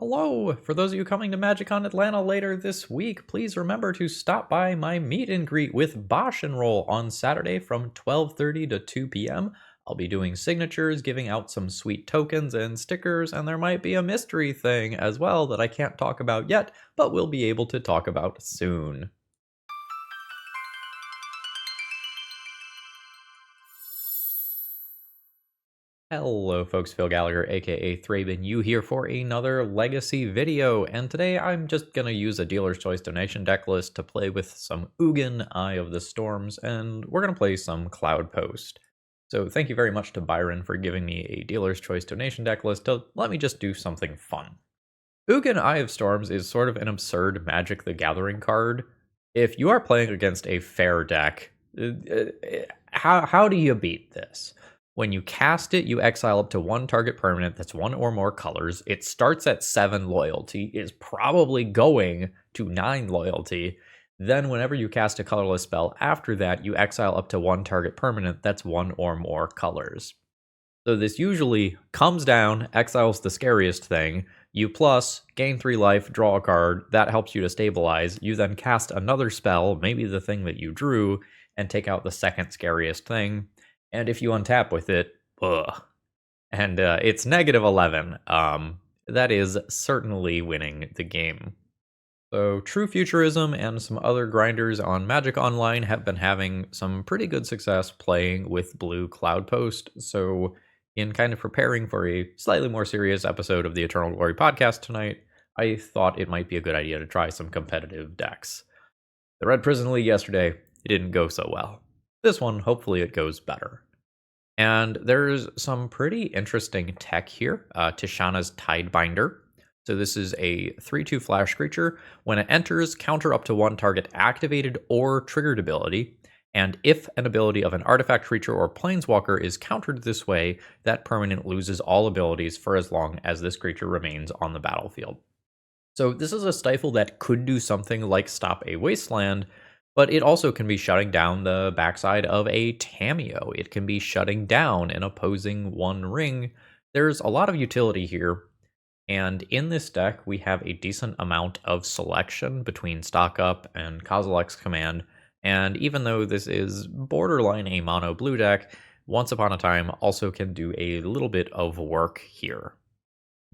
Hello! For those of you coming to MagicCon Atlanta later this week, please remember to stop by my meet and greet with Bosch and Roll on Saturday from 12:30 to 2 p.m. I'll be doing signatures, giving out some sweet tokens and stickers, and there might be a mystery thing as well that I can't talk about yet, but we'll be able to talk about soon. Hello folks, Phil Gallagher aka ThrabenU here for another Legacy video, and today I'm just gonna use a dealer's choice donation deck list to play with some Ugin, Eye of the Storms, and we're gonna play some Cloudpost. So thank you very much to Byron for giving me a dealer's choice donation deck list to let me just do something fun. Ugin, Eye of Storms is sort of an absurd Magic the Gathering card. If you are playing against a fair deck, how do you beat this? When you cast it, you exile up to one target permanent that's one or more colors. It starts at 7 loyalty, is probably going to 9 loyalty. Then whenever you cast a colorless spell after that, you exile up to one target permanent that's one or more colors. So this usually comes down, exiles the scariest thing, you plus, gain 3 life, draw a card, that helps you to stabilize, you then cast another spell, maybe the thing that you drew, and take out the second scariest thing. And if you untap with it, ugh. And it's -11. That is certainly winning the game. So True Futurism and some other grinders on Magic Online have been having some pretty good success playing with Blue Cloudpost. So in kind of preparing for a slightly more serious episode of the Eternal Glory podcast tonight, I thought it might be a good idea to try some competitive decks. The Red Prison League yesterday, it didn't go so well. This one, hopefully it goes better. And there's some pretty interesting tech here. Tishana's Tidebinder. So this is a 3/2 flash creature. When it enters, counter up to one target activated or triggered ability. And if an ability of an artifact creature or planeswalker is countered this way, that permanent loses all abilities for as long as this creature remains on the battlefield. So this is a stifle that could do something like stop a wasteland, but it also can be shutting down the backside of a Tamiyo. It can be shutting down an opposing One Ring. There's a lot of utility here, and in this deck we have a decent amount of selection between Stock Up and Kozilek's Command, and even though this is borderline a mono blue deck, Once Upon a Time also can do a little bit of work here.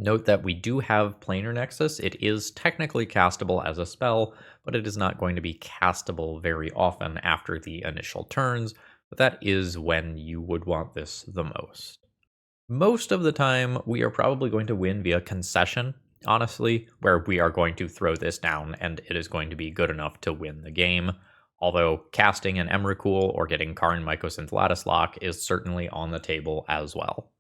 Note that we do have Planar Nexus. It is technically castable as a spell, but it is not going to be castable very often after the initial turns, but that is when you would want this the most. Most of the time, we are probably going to win via concession, honestly, where we are going to throw this down and it is going to be good enough to win the game. Although casting an Emrakul or getting Karn Mycosynth Lattice Lock is certainly on the table as well.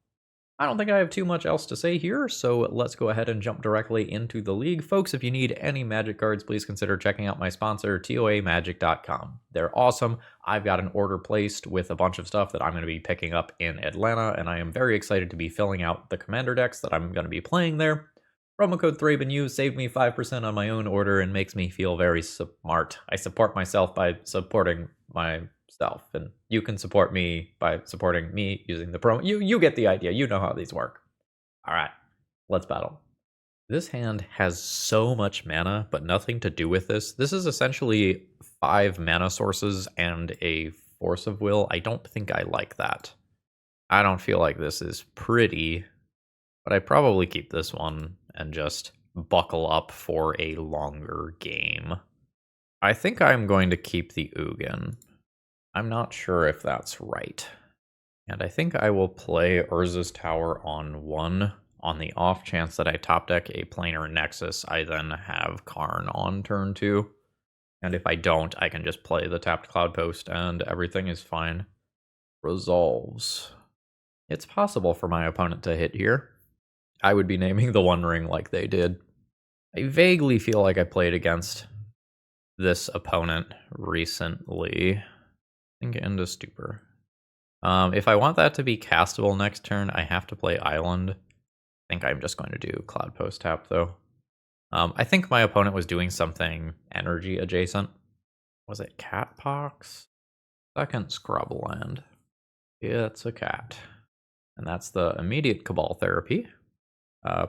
I don't think I have too much else to say here, so let's go ahead and jump directly into the league. Folks, if you need any Magic cards, please consider checking out my sponsor, TOAMagic.com. They're awesome. I've got an order placed with a bunch of stuff that I'm going to be picking up in Atlanta, and I am very excited to be filling out the Commander decks that I'm going to be playing there. Promo code ThrabenU saved me 5% on my own order and makes me feel very smart. I support myself by supporting myself, and you can support me by supporting me using the promo. You get the idea. You know how these work. All right, let's battle. This hand has so much mana, but nothing to do with this. This is essentially 5 mana sources and a Force of Will. I don't think I like that. I don't feel like this is pretty, but I probably keep this one and just buckle up for a longer game. I think I'm going to keep the Ugin. I'm not sure if that's right. And I think I will play Urza's Tower on 1. On the off chance that I top deck a Planar Nexus, I then have Karn on turn 2. And if I don't, I can just play the tapped Cloudpost and everything is fine. Resolves. It's possible for my opponent to hit here. I would be naming the One Ring like they did. I vaguely feel like I played against this opponent recently. I think End of Stupor. If I want that to be castable next turn, I have to play Island. I think I'm just going to do Cloudpost tap, though. I think my opponent was doing something energy adjacent. Was it Catpox? Second Scrubland. Yeah, it's a cat. And that's the immediate Cabal therapy.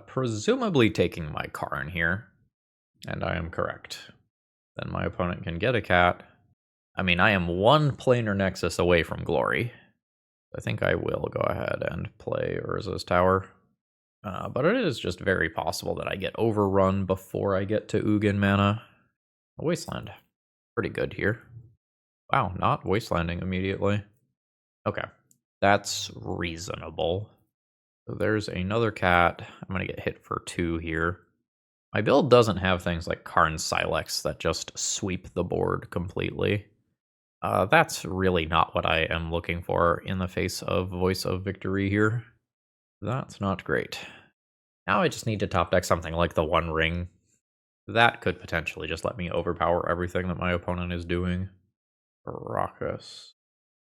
Presumably taking my Karn here. And I am correct. Then my opponent can get a cat. I mean, I am one planar nexus away from glory. I think I will go ahead and play Urza's Tower. But it is just very possible that I get overrun before I get to Ugin mana. A Wasteland. Pretty good here. Wow, not Wastelanding immediately. Okay, that's reasonable. So there's another cat. I'm going to get hit for 2 here. My build doesn't have things like Karn Silex that just sweep the board completely. That's really not what I am looking for in the face of Voice of Victory here. That's not great. Now I just need to top deck something like the One Ring. That could potentially just let me overpower everything that my opponent is doing. Raucous.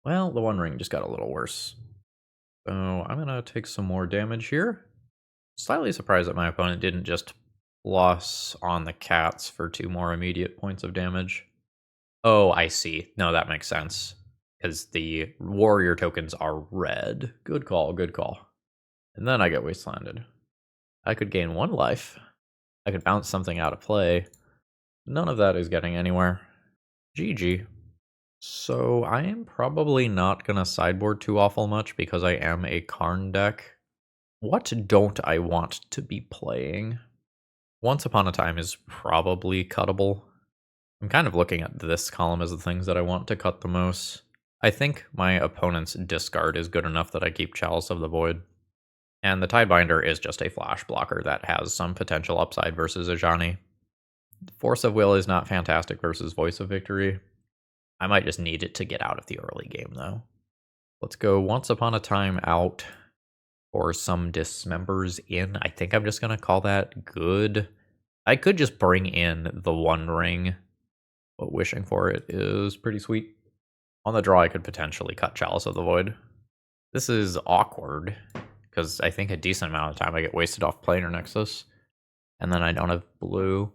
Well, the One Ring just got a little worse. So I'm going to take some more damage here. Slightly surprised that my opponent didn't just loss on the cats for 2 more immediate points of damage. Oh, I see. No, that makes sense. Because the warrior tokens are red. Good call, good call. And then I get wastelanded. I could gain 1 life. I could bounce something out of play. None of that is getting anywhere. GG. So I am probably not going to sideboard too awful much because I am a Karn deck. What don't I want to be playing? Once Upon a Time is probably cuttable. I'm kind of looking at this column as the things that I want to cut the most. I think my opponent's discard is good enough that I keep Chalice of the Void. And the Tidebinder is just a flash blocker that has some potential upside versus Ajani. Force of Will is not fantastic versus Voice of Victory. I might just need it to get out of the early game, though. Let's go Once Upon a Time out for some Dismembers in. I think I'm just going to call that good. I could just bring in the One Ring, but wishing for it is pretty sweet. On the draw, I could potentially cut Chalice of the Void. This is awkward, because I think a decent amount of time I get wasted off Planar Nexus, and then I don't have blue.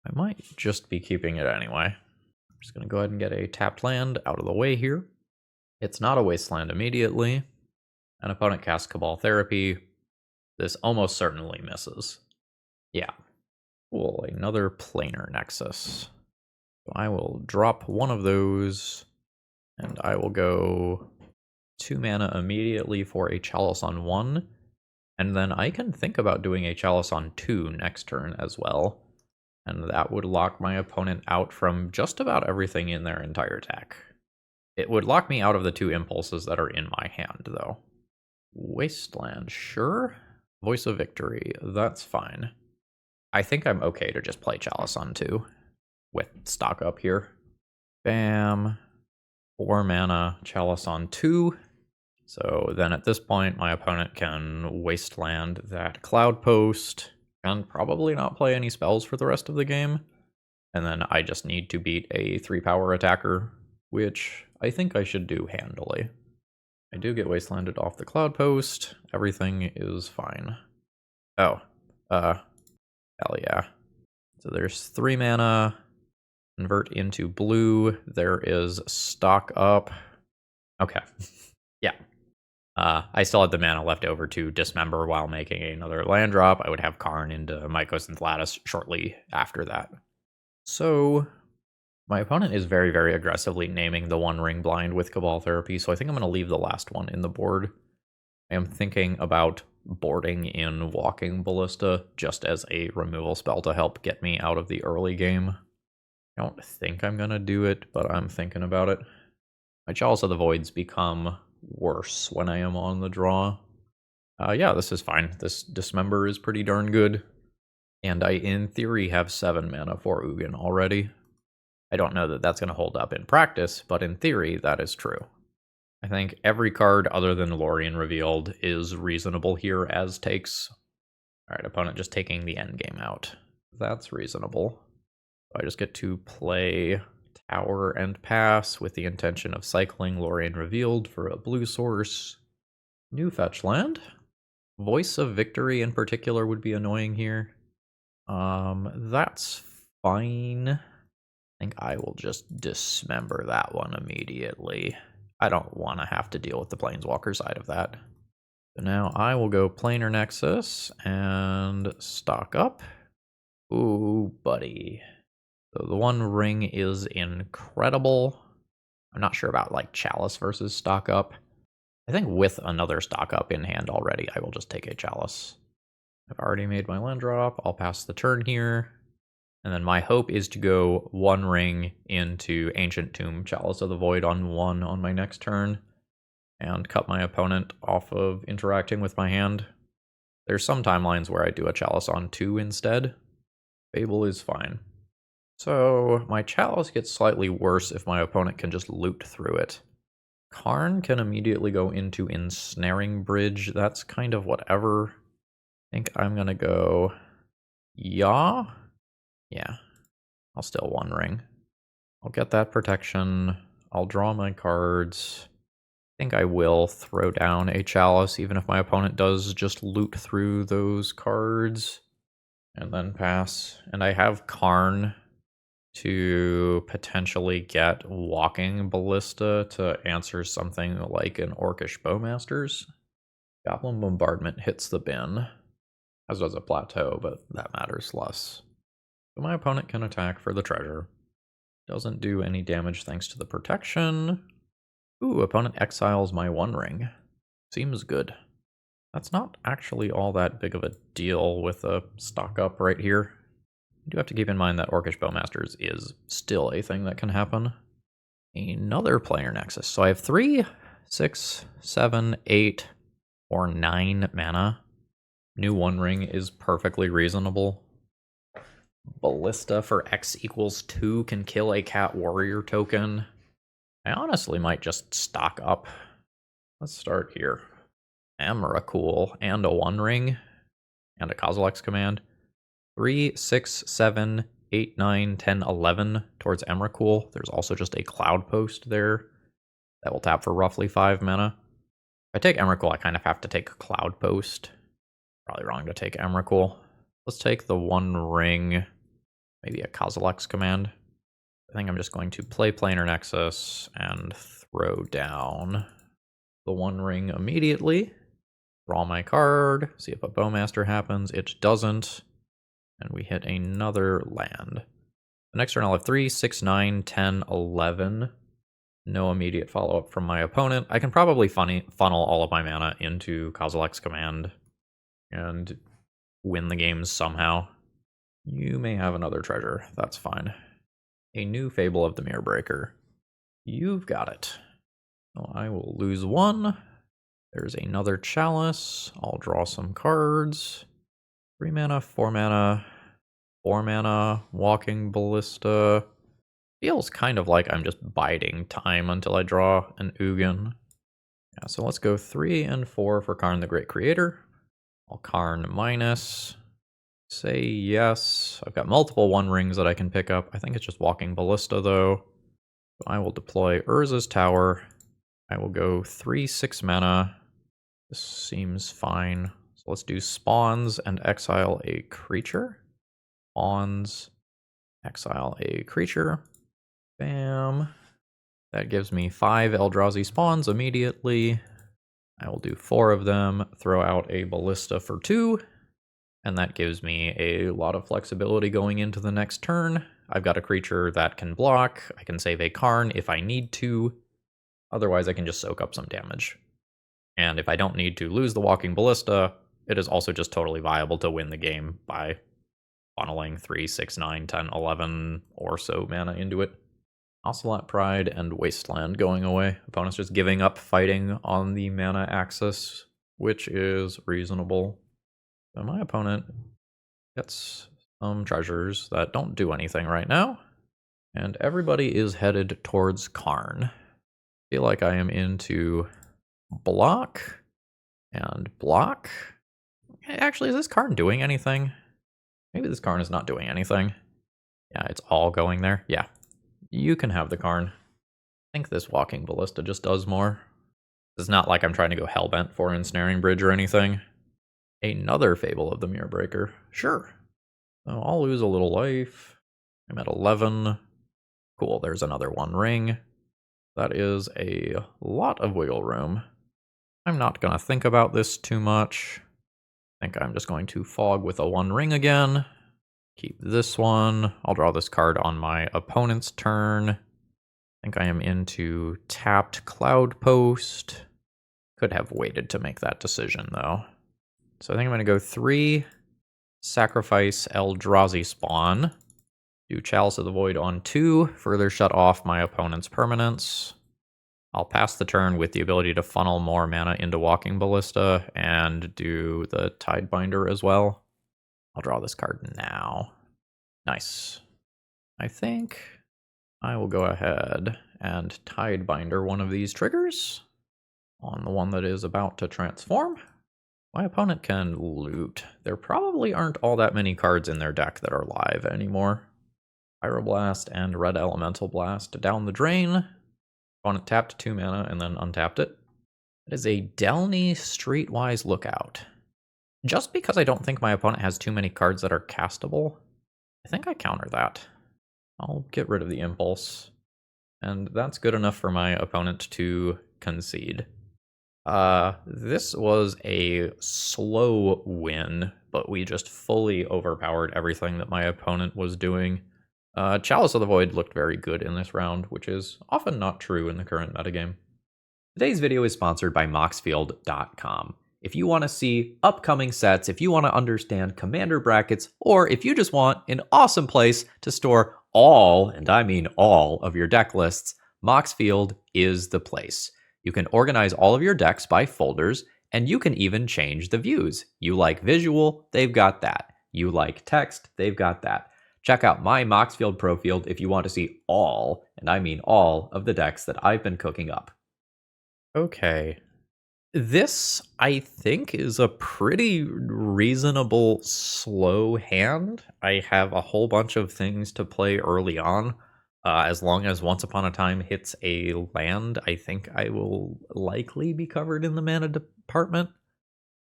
I might just be keeping it anyway. I'm just going to go ahead and get a tapped land out of the way here. It's not a wasteland immediately. An opponent casts Cabal Therapy. This almost certainly misses. Yeah. Cool, another Planar Nexus. So I will drop one of those, and I will go 2 mana immediately for a Chalice on 1, and then I can think about doing a Chalice on 2 next turn as well, and that would lock my opponent out from just about everything in their entire deck. It would lock me out of the 2 impulses that are in my hand, though. Wasteland, sure. Voice of Victory, that's fine. I think I'm okay to just play Chalice on 2 with stock up here. Bam. 4 mana, Chalice on 2. So then at this point, my opponent can wasteland that Cloudpost and probably not play any spells for the rest of the game. And then I just need to beat a 3-power attacker, which I think I should do handily. I do get wastelanded off the Cloudpost. Everything is fine. Oh, hell yeah. So there's 3 mana. Convert into blue. There is stock up. Okay. Yeah. I still had the mana left over to dismember while making another land drop. I would have Karn into Mycos and Lattice shortly after that. So my opponent is very, very aggressively naming the One Ring blind with Cabal Therapy, so I think I'm going to leave the last one in the board. I am thinking about boarding in Walking Ballista just as a removal spell to help get me out of the early game. I don't think I'm going to do it, but I'm thinking about it. My Chalice of the Voids become worse when I am on the draw. Yeah, this is fine. This Dismember is pretty darn good. And I, in theory, have 7 mana for Ugin already. I don't know that that's going to hold up in practice, but in theory, that is true. I think every card other than Lorien Revealed is reasonable here as takes. Alright, opponent just taking the endgame out. That's reasonable. I just get to play Tower and pass with the intention of cycling Lorien Revealed for a blue source. New fetch land. Voice of Victory in particular would be annoying here. That's fine. I think I will just dismember that one immediately. I don't want to have to deal with the Planeswalker side of that. So now I will go Planar Nexus and stock up. Ooh, buddy. So the One Ring is incredible. I'm not sure about like Chalice versus stock up. I think with another stock up in hand already, I will just take a Chalice. I've already made my land drop. I'll pass the turn here. And then my hope is to go One Ring into Ancient Tomb, Chalice of the Void on 1 on my next turn, and cut my opponent off of interacting with my hand. There's some timelines where I do a Chalice on 2 instead. Fable is fine. So my Chalice gets slightly worse if my opponent can just loot through it. Karn can immediately go into Ensnaring Bridge. That's kind of whatever. I think I'm gonna go... Yeah, I'll still One Ring. I'll get that protection. I'll draw my cards. I think I will throw down a Chalice, even if my opponent does just loot through those cards. And then pass. And I have Karn to potentially get Walking Ballista to answer something like an Orcish Bowmasters. Goblin Bombardment hits the bin, as does a Plateau, but that matters less. So my opponent can attack for the treasure. Doesn't do any damage thanks to the protection. Ooh, opponent exiles my One Ring. Seems good. That's not actually all that big of a deal with a stock up right here. You do have to keep in mind that Orcish Bowmasters is still a thing that can happen. Another Planar Nexus. So I have 3, 6, 7, 8, or 9 mana. New One Ring is perfectly reasonable. Ballista for X equals 2 can kill a Cat Warrior token. I honestly might just stock up. Let's start here. Emrakul and a One Ring and a Kozilek's Command. 3, 6, 7, 8, 9, 10, 11 towards Emrakul. There's also just a Cloudpost there that will tap for roughly 5 mana. If I take Emrakul, I kind of have to take Cloudpost. Probably wrong to take Emrakul. Let's take the One Ring, maybe a Kozilek's Command. I think I'm just going to play Planar Nexus and throw down the One Ring immediately. Draw my card, see if a Bowmaster happens. It doesn't. And we hit another land. The next turn I'll have 3, 6, 9, 10, 11. No immediate follow-up from my opponent. I can probably funnel all of my mana into Kozilek's Command and win the game somehow. You may have another treasure. That's fine. A new Fable of the Mirror Breaker. You've got it. So I will lose 1. There's another Chalice. I'll draw some cards. 3 mana, 4 mana, 4 mana, Walking Ballista. Feels kind of like I'm just biding time until I draw an Ugin. Yeah, so let's go 3 and 4 for Karn the Great Creator. I'll Karn minus. Say yes. I've got multiple One Rings that I can pick up. I think it's just Walking Ballista though. So I will deploy Urza's Tower. I will go 3, 6 mana. This seems fine. So let's do spawns and exile a creature. Spawns, exile a creature. Bam. That gives me 5 Eldrazi spawns immediately. I will do 4 of them, throw out a Ballista for 2, and that gives me a lot of flexibility going into the next turn. I've got a creature that can block. I can save a Karn if I need to. Otherwise, I can just soak up some damage. And if I don't need to lose the Walking Ballista, it is also just totally viable to win the game by funneling 3, 6, 9, 10, 11 or so mana into it. Ocelot Pride and Wasteland going away. Opponent's just giving up fighting on the mana axis, which is reasonable. So my opponent gets some treasures that don't do anything right now. And everybody is headed towards Karn. I feel like I am into block and block. Actually, is this Karn doing anything? Maybe this Karn is not doing anything. Yeah, it's all going there. Yeah. You can have the Karn. I think this Walking Ballista just does more. It's not like I'm trying to go Hellbent for Ensnaring Bridge or anything. Another Fable of the Mirror Breaker. Sure. So I'll lose a little life. I'm at 11. Cool, there's another One Ring. That is a lot of wiggle room. I'm not going to think about this too much. I think I'm just going to fog with a One Ring again. Keep this one. I'll draw this card on my opponent's turn. I think I am into tapped Cloudpost. Could have waited to make that decision, though. So I think I'm going to go 3, sacrifice Eldrazi Spawn, do Chalice of the Void on 2, further shut off my opponent's permanents. I'll pass the turn with the ability to funnel more mana into Walking Ballista and do the Tidebinder as well. I'll draw this card now. Nice. I think I will go ahead and Tidebinder one of these triggers on the one that is about to transform. My opponent can loot. There probably aren't all that many cards in their deck that are live anymore. Pyroblast and Red Elemental Blast down the drain. Opponent tapped 2 mana and then untapped it. It is a Delny Streetwise Lookout. Just because I don't think my opponent has too many cards that are castable, I think I counter that. I'll get rid of the Impulse. And that's good enough for my opponent to concede. This was a slow win, but we just fully overpowered everything that my opponent was doing. Chalice of the Void looked very good in this round, which is often not true in the current metagame. Today's video is sponsored by Moxfield.com. If you want to see upcoming sets, if you want to understand commander brackets, or if you just want an awesome place to store all, and I mean all, of your deck lists, Moxfield is the place. You can organize all of your decks by folders, and you can even change the views. You like visual, they've got that. You like text, they've got that. Check out my Moxfield Pro Field if you want to see all, and I mean all, of the decks that I've been cooking up. Okay. This, I think, is a pretty reasonable slow hand. I have a whole bunch of things to play early on. As long as Once Upon a Time hits a land, I think I will likely be covered in the mana department.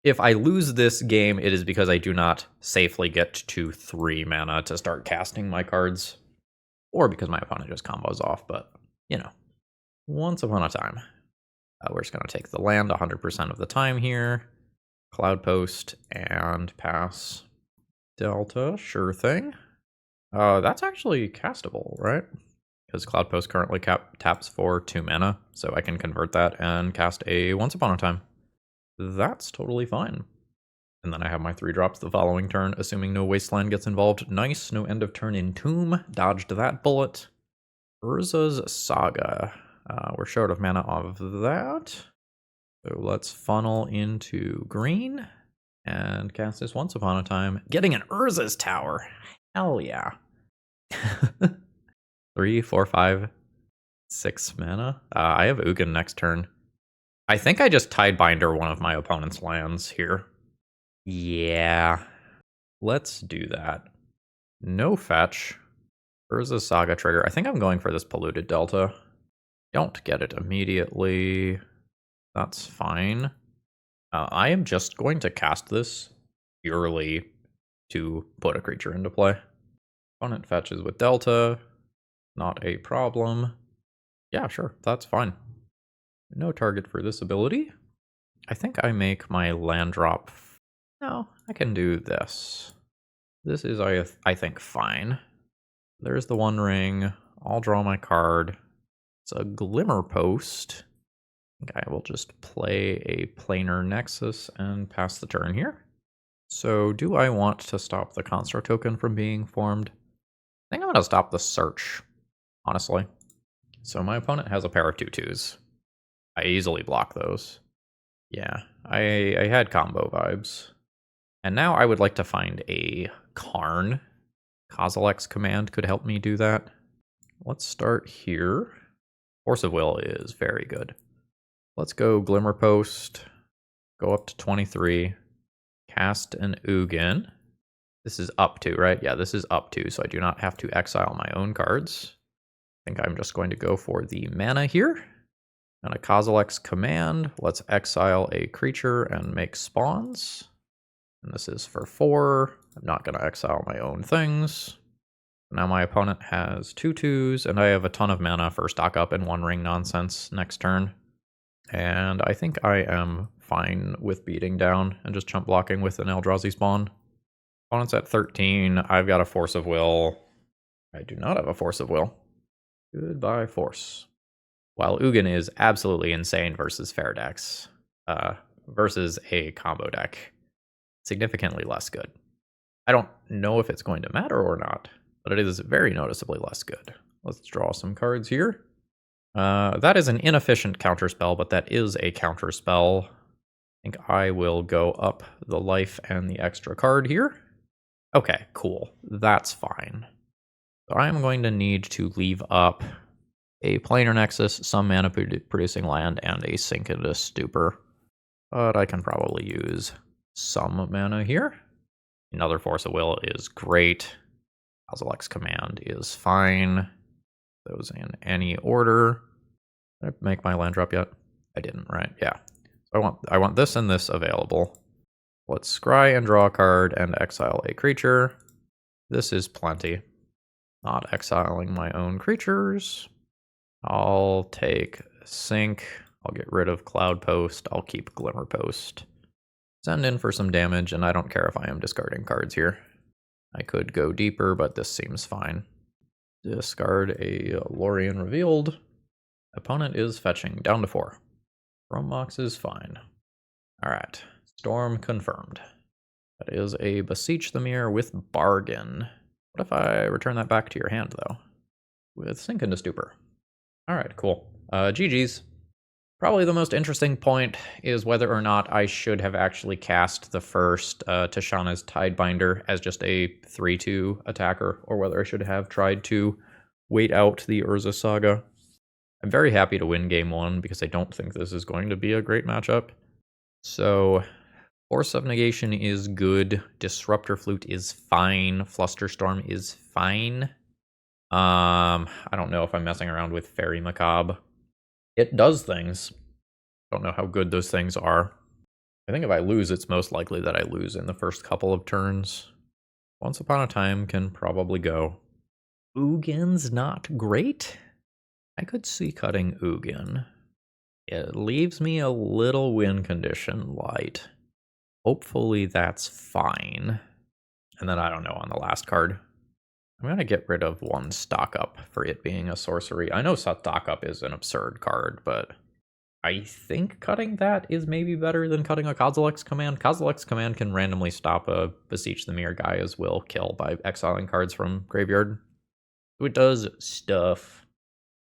If I lose this game, it is because I do not safely get to 3 mana to start casting my cards. Or because my opponent just combos off, but, you know, Once Upon a Time. We're just going to take the land 100% of the time here. Cloudpost and pass. Delta, sure thing. That's actually castable, right? Because Cloudpost currently taps for 2 mana, so I can convert that and cast a Once Upon a Time. That's totally fine. And then I have my 3 drops the following turn, assuming no Wasteland gets involved. Nice, no end of turn Entomb. Dodged that bullet. Urza's Saga. We're short of mana of that. So let's funnel into green and cast this Once Upon a Time. Getting an Urza's Tower. Hell yeah. 3, 4, 5, 6 mana. I have Ugin next turn. I think I just Tidebinder one of my opponent's lands here. Yeah. Let's do that. No fetch. Urza's Saga trigger. I think I'm going for this Polluted Delta. Don't get it immediately. That's fine. I am just going to cast this purely to put a creature into play. Opponent fetches with Delta. Not a problem. Yeah, sure. That's fine. No target for this ability. I think I make my land drop. No, I can do this. This is, I think, fine. There's the One Ring. I'll draw my card. It's a Glimmer Post. I think I will just play a Planar Nexus and pass the turn here. So do I want to stop the Construct token from being formed? I think I'm going to stop the search, honestly. So my opponent has a pair of 2/2s. I easily block those. Yeah, I had combo vibes. And now I would like to find a Karn. Kozilek's command could help me do that. Let's start here. Force of Will is very good. Let's go Glimmer Post. Go up to 23. Cast an Ugin. This is up to, right? Yeah, this is up to, so I do not have to exile my own cards. I think I'm just going to go for the mana here. And a Kozilek's command. Let's exile a creature and make spawns. And this is for 4. I'm not going to exile my own things. Now my opponent has 2/2s, and I have a ton of mana for stock up and One Ring nonsense next turn. And I think I am fine with beating down and just chump blocking with an Eldrazi spawn. Opponent's at 13. I've got a Force of Will. I do not have a Force of Will. Goodbye, Force. While Ugin is absolutely insane versus fair decks, versus a combo deck, significantly less good. I don't know if it's going to matter or not, but it is very noticeably less good. Let's draw some cards here. That is an inefficient counterspell, but that is a counterspell. I think I will go up the life and the extra card here. Okay, cool. That's fine. So I'm going to need to leave up a Planar Nexus, some mana producing land, and a Sink into Stupor. But I can probably use some mana here. Another Force of Will is great. Kozilek's Command is fine. Those in any order. Did I make my land drop yet? I didn't, right? Yeah. So I want this and this available. Let's scry and draw a card and exile a creature. This is plenty. Not exiling my own creatures. I'll take Sink. I'll get rid of Cloudpost. I'll keep Glimmerpost. Send in for some damage, and I don't care if I am discarding cards here. I could go deeper, but this seems fine. Discard a Lorien Revealed. Opponent is fetching down to 4. From Mox is fine. Alright, Storm confirmed. That is a Beseech the Mirror with Bargain. What if I return that back to your hand, though? With Sink into Stupor. Alright, cool. GG's. Probably the most interesting point is whether or not I should have actually cast the first Tishana's Tidebinder as just a 3-2 attacker, or whether I should have tried to wait out the Urza Saga. I'm very happy to win game 1 because I don't think this is going to be a great matchup. So, Force of Negation is good, Disruptor Flute is fine, Flusterstorm is fine. I don't know if I'm messing around with Fairy Macabre. It does things. I don't know how good those things are. I think if I lose, it's most likely that I lose in the first couple of turns. Once Upon a Time can probably go. Ugin's not great? I could see cutting Ugin. It leaves me a little win condition light. Hopefully that's fine. And then I don't know on the last card. I'm going to get rid of one Stock Up for it being a sorcery. I know Stock Up is an absurd card, but I think cutting that is maybe better than cutting a Kozilek's Command. Kozilek's Command can randomly stop a Beseech the Mirror guy as will kill by exiling cards from graveyard. So it does stuff.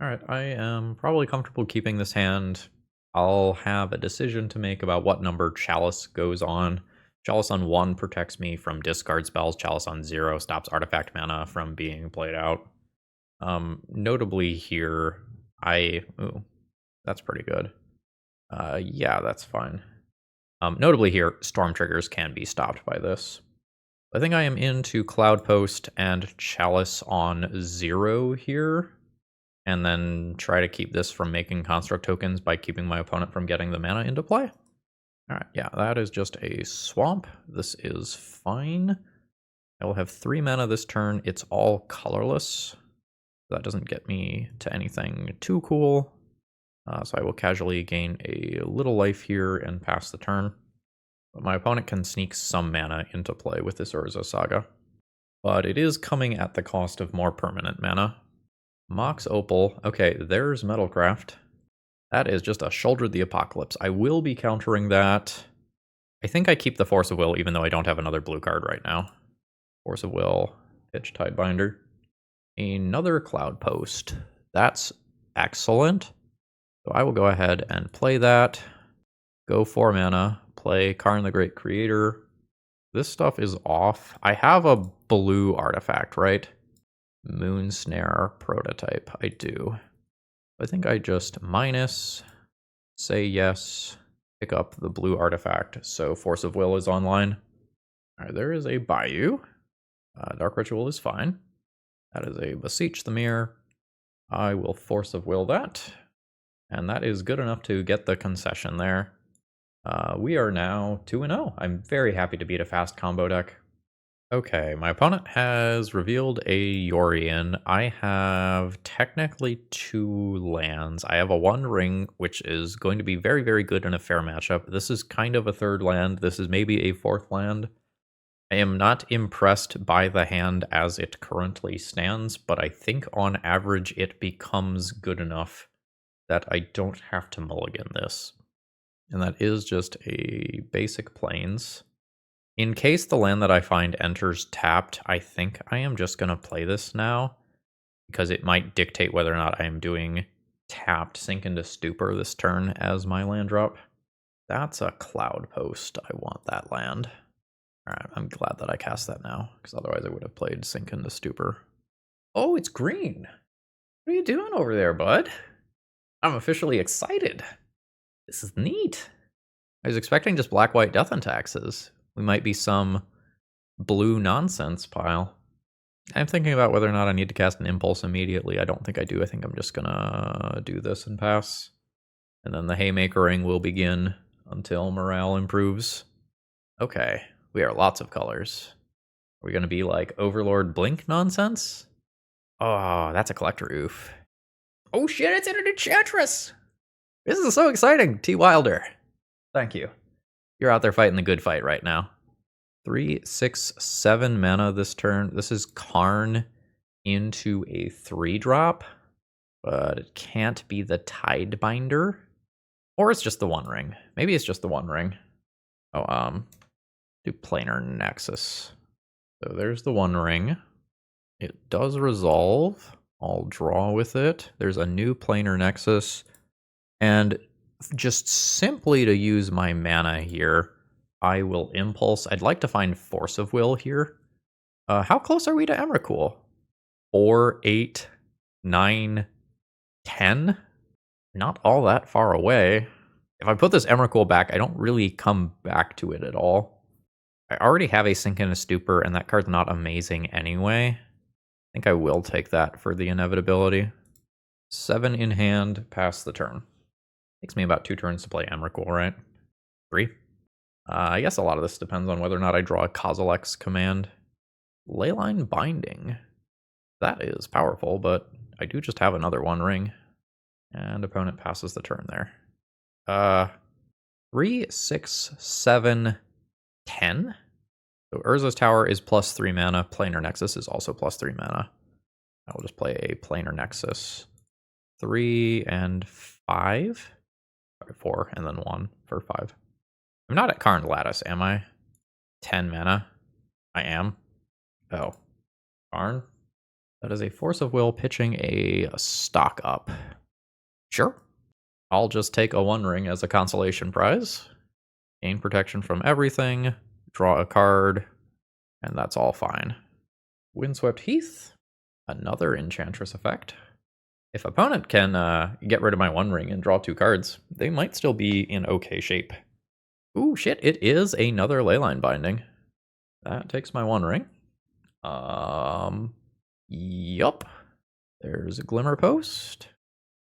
Alright, I am probably comfortable keeping this hand. I'll have a decision to make about what number Chalice goes on. Chalice on 1 protects me from discard spells. Chalice on 0 stops artifact mana from being played out. Notably here, ooh, that's pretty good. Yeah, that's fine. Notably here, Storm triggers can be stopped by this. I think I am into Cloudpost and Chalice on 0 here, and then try to keep this from making construct tokens by keeping my opponent from getting the mana into play. Alright, yeah, that is just a swamp. This is fine. I will have 3 mana this turn. It's all colorless. That doesn't get me to anything too cool. So I will casually gain a little life here and pass the turn. But my opponent can sneak some mana into play with this Urza Saga. But it is coming at the cost of more permanent mana. Mox Opal. Okay, there's Metalcraft. That is just a Shoulder the Apocalypse. I will be countering that. I think I keep the Force of Will even though I don't have another blue card right now. Force of Will, pitch Tidebinder. Another Cloudpost. That's excellent. So I will go ahead and play that. Go 4 mana. Play Karn the Great Creator. This stuff is off. I have a blue artifact, right? Moon Snare Prototype. I do. I think I just minus, say yes, pick up the blue artifact, so Force of Will is online. Alright, there is a Bayou. Dark Ritual is fine. That is a Beseech the Mirror. I will Force of Will that. And that is good enough to get the concession there. We are now 2-0. I'm very happy to beat a fast combo deck. Okay, my opponent has revealed a Yorion. I have technically 2 lands. I have a One Ring, which is going to be very, very good in a fair matchup. This is kind of a 3rd land. This is maybe a 4th land. I am not impressed by the hand as it currently stands, but I think on average it becomes good enough that I don't have to mulligan this. And that is just a basic plains. In case the land that I find enters tapped, I think I am just going to play this now, because it might dictate whether or not I am doing tapped Sink into Stupor this turn as my land drop. That's a Cloudpost. I want that land. Alright, I'm glad that I cast that now, because otherwise I would have played Sink into Stupor. Oh, it's green! What are you doing over there, bud? I'm officially excited. This is neat. I was expecting just black-white Death and Taxes. We might be some blue nonsense pile. I'm thinking about whether or not I need to cast an Impulse immediately. I don't think I do. I think I'm just gonna do this and pass. And then the Haymakering will begin until morale improves. Okay, we are lots of colors. Are we gonna be like Overlord Blink nonsense? Oh, that's a Collector Oof. Oh shit, it's an Enchantress! This is so exciting, T. Wilder. Thank you. You're out there fighting the good fight right now. 3, 6, 7 mana this turn. This is Karn into a 3-drop, but it can't be the Tidebinder. Or it's just the One Ring. Maybe it's just the One Ring. Oh, do Planar Nexus. So there's the One Ring. It does resolve. I'll draw with it. There's a new Planar Nexus. And just simply to use my mana here, I will Impulse. I'd like to find Force of Will here. How close are we to Emrakul? 4, 8, 9, 10? Not all that far away. If I put this Emrakul back, I don't really come back to it at all. I already have a Sink into Stupor, and that card's not amazing anyway. I think I will take that for the inevitability. 7 in hand, pass the turn. Takes me about 2 turns to play Emrakul, right? 3. I guess a lot of this depends on whether or not I draw a Kozilek's command. Leyline Binding. That is powerful, but I do just have another One Ring. And opponent passes the turn there. 3, 6, 7, 10. So Urza's Tower is +3 mana. Planar Nexus is also +3 mana. I'll just play a Planar Nexus. 3 and 5. Sorry, 4 and then 1 for 5. I'm not at Karn Lattice, am I? 10 mana. I am. Oh. Karn? That is a Force of Will pitching a stock up. Sure. I'll just take a One Ring as a consolation prize. Gain protection from everything. Draw a card. And that's all fine. Windswept Heath. Another Enchantress effect. If opponent can get rid of my One Ring and draw 2 cards, they might still be in okay shape. Ooh, shit, it is another Leyline Binding. That takes my One Ring. Yup. There's a Glimmer Post.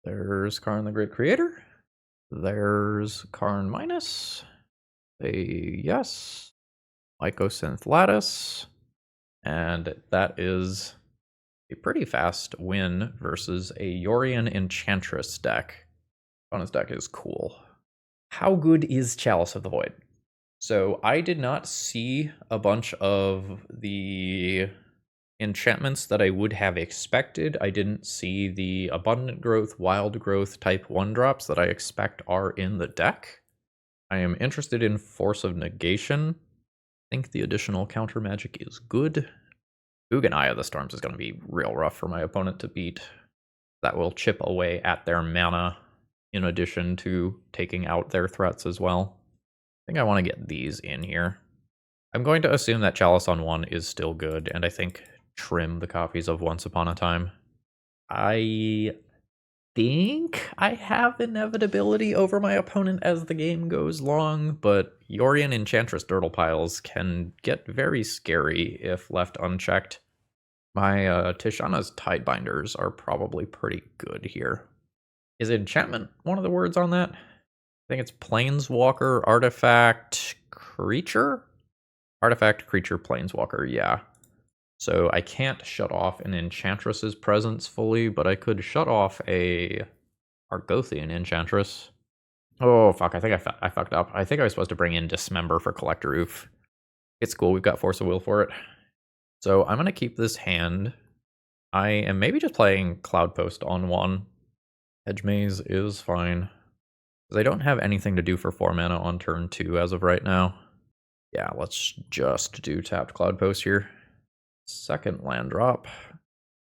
There's Karn the Great Creator. There's Karn Minus. Yes. Mycosynth Lattice. And that is a pretty fast win versus a Yorion Enchantress deck. Opponent's deck is cool. How good is Chalice of the Void? So I did not see a bunch of the enchantments that I would have expected. I didn't see the Abundant Growth, Wild Growth type 1-drops that I expect are in the deck. I am interested in Force of Negation. I think the additional counter magic is good. Ugin Eye of the Storms is going to be real rough for my opponent to beat. That will chip away at their mana, in addition to taking out their threats as well. I think I want to get these in here. I'm going to assume that Chalice on 1 is still good, and I think trim the copies of Once Upon a Time. I think I have inevitability over my opponent as the game goes long, but Yorion Enchantress Dirtle piles can get very scary if left unchecked. My Tishana's Tidebinders are probably pretty good here. Is enchantment one of the words on that? I think it's Planeswalker, Artifact, Creature? Artifact, creature, planeswalker, yeah. So I can't shut off an Enchantress's presence fully, but I could shut off a Argothian Enchantress. Oh, fuck, I think I fucked up. I think I was supposed to bring in Dismember for Collector Oof. It's cool, we've got Force of Will for it. So I'm going to keep this hand. I am maybe just playing Cloudpost on 1. Hedge Maze is fine. Because I don't have anything to do for 4 mana on turn 2 as of right now. Yeah, let's just do tapped Cloudpost here. Second land drop.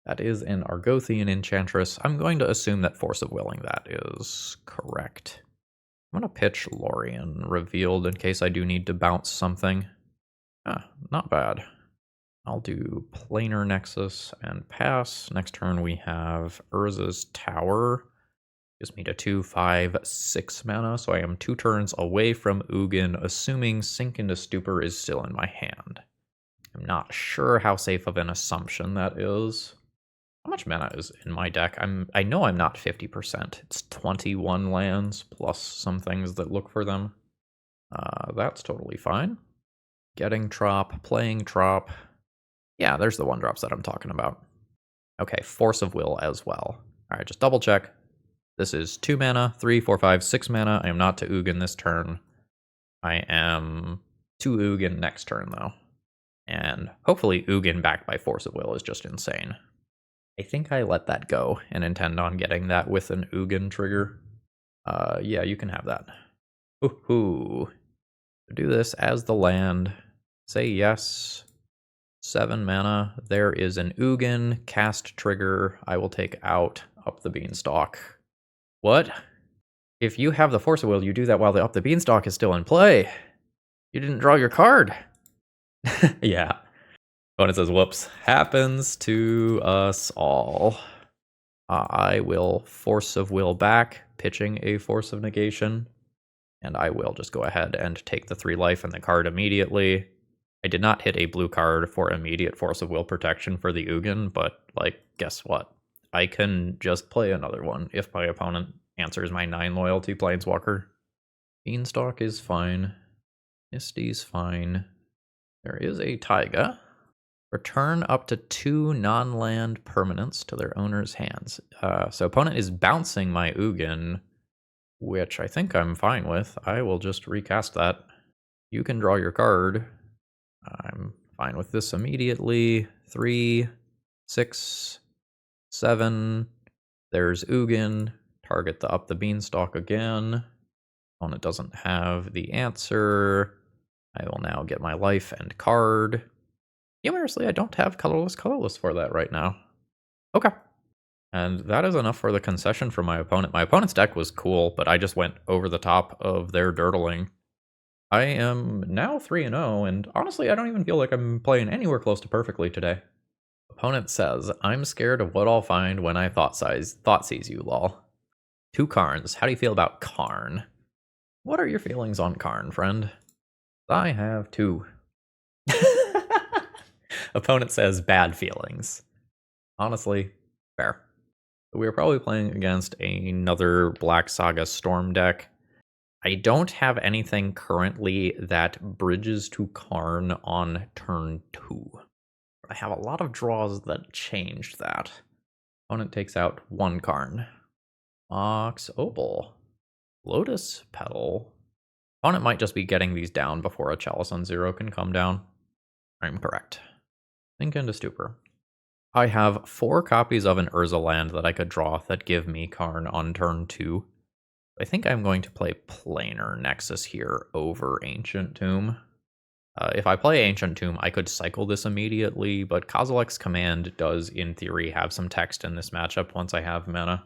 That is an Argothian Enchantress. I'm going to assume that Force of Willing that is correct. I'm going to pitch Lorien revealed in case I do need to bounce something. Ah, not bad. I'll do Planar Nexus and pass. Next turn we have Urza's Tower. Gives me to 2, 5, 6 mana, so I am 2 turns away from Ugin, assuming Sink into Stupor is still in my hand. I'm not sure how safe of an assumption that is. How much mana is in my deck? I know I'm not 50%. It's 21 lands plus some things that look for them. That's totally fine. Getting Trop, playing Trop. Yeah, there's the 1-drops that I'm talking about. Okay, Force of Will as well. Alright, just double check. This is 2 mana, 3, 4, 5, 6 mana. I am not to Ugin this turn. I am to Ugin next turn, though. And hopefully Ugin backed by Force of Will is just insane. I think I let that go and intend on getting that with an Ugin trigger. Yeah, you can have that. Woohoo. Do this as the land. Say yes. 7 mana. There is an Ugin. Cast trigger. I will take out Up the Beanstalk. What? If you have the Force of Will, you do that while the Up the Beanstalk is still in play. You didn't draw your card. Yeah. Opponent says, whoops. Happens to us all. I will Force of Will back, pitching a Force of Negation. And I will just go ahead and take the 3 life and the card immediately. I did not hit a blue card for immediate Force of Will protection for the Ugin, but, like, guess what? I can just play another one if my opponent answers my 9 loyalty Planeswalker. Beanstalk is fine. Misty's fine. There is a Taiga. Return up to 2 non-land permanents to their owner's hands. So opponent is bouncing my Ugin, which I think I'm fine with. I will just recast that. You can draw your card. I'm fine with this immediately. 3, 6, 7. There's Ugin. Target the Up the Beanstalk again. Opponent doesn't have the answer. I will now get my life and card. Humorously, I don't have colorless for that right now. Okay. And that is enough for the concession from my opponent. My opponent's deck was cool, but I just went over the top of their dirtling. I am now 3-0, and honestly, I don't even feel like I'm playing anywhere close to perfectly today. Opponent says, I'm scared of what I'll find when I thought seize you, lol. 2 Karns. How do you feel about Karn? What are your feelings on Karn, friend? I have 2. Opponent says bad feelings. Honestly, fair. We are probably playing against another Black Saga Storm deck. I don't have anything currently that bridges to Karn on turn 2. I have a lot of draws that change that. Opponent takes out 1 Karn. Ox Opal. Lotus Petal. Opponent might just be getting these down before a Chalice on 0 can come down. I'm correct. Sink into Stupor. I have 4 copies of an Urza land that I could draw that give me Karn on turn 2. I think I'm going to play Planar Nexus here over Ancient Tomb. If I play Ancient Tomb, I could cycle this immediately, but Kozilek's Command does, in theory, have some text in this matchup once I have mana.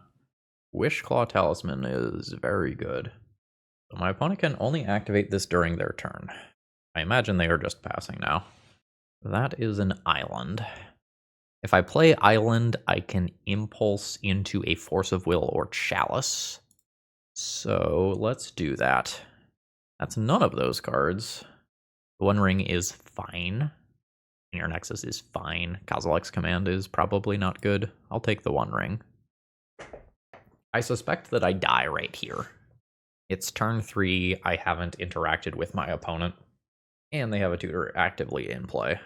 Wishclaw Talisman is very good. So my opponent can only activate this during their turn. I imagine they are just passing now. That is an island. If I play island, I can impulse into a Force of Will or Chalice. So let's do that. That's none of those cards. The One Ring is fine. Your Nexus is fine. Kozilek's Command is probably not good. I'll take the One Ring. I suspect that I die right here. It's turn 3. I haven't interacted with my opponent. And they have a tutor actively in play.